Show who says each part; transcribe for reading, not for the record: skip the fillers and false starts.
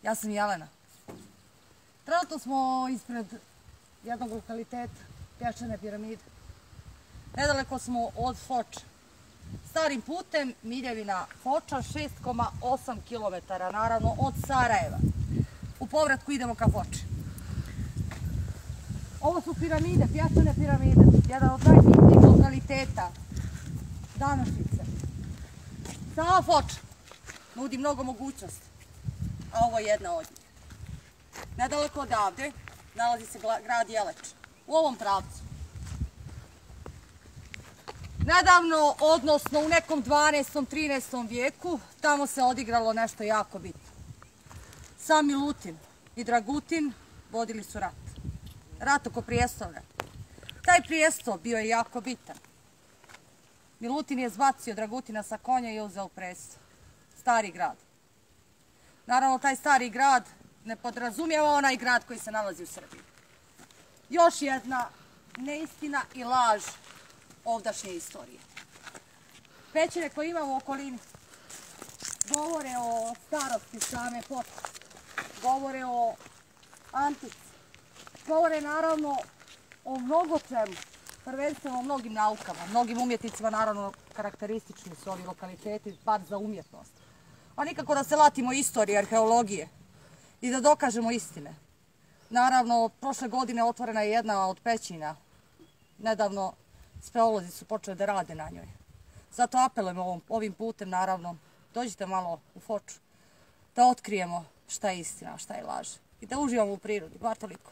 Speaker 1: Ja sam Jelena. Trenutno smo ispred jednog lokaliteta, Pješčane piramide. Nedaleko smo od Foče. Starim putem Miljevina Foča, 6,8 km, naravno od Sarajeva. U povratku idemo ka Foči. Ovo su piramide, Pješčane piramide, jedan od najbitnijih lokaliteta današnjice. Sama Foča nudi mnogo mogućnosti, a ovo je jedna od njih. Nedaleko odavde nalazi se grad Jeleč, u ovom pravcu. Nedavno, odnosno u nekom 12. 13. vijeku, tamo se odigralo nešto jako bitno. Sam Milutin i Dragutin vodili su rat. Rat oko prijestolja. Taj prijestol bio je jako bitan. Milutin je zbacio Dragutina sa konja i uzeo prestol. Stari grad. Naravno, taj stari grad ne podrazumijeva onaj grad koji se nalazi u Srbiji. Još jedna neistina i laž ovdašnje istorije. Pećine koje imamo u okolini govore o starosti same Foče, govore o antici, govore naravno o mnogo čemu, prvenstveno o mnogim naukama, mnogim umjetnicima, naravno karakteristični su ovi lokaliteti, bar za umjetnost. A nikako da se latimo istorije, arheologije i da dokažemo istine. Naravno, prošle godine otvorena je jedna od pećina. Nedavno speleolozi su počeli da rade na njoj. Zato apelujemo ovim putem, naravno, dođite malo u Foču, da otkrijemo šta je istina, šta je laž i da uživamo u prirodi, bar toliko.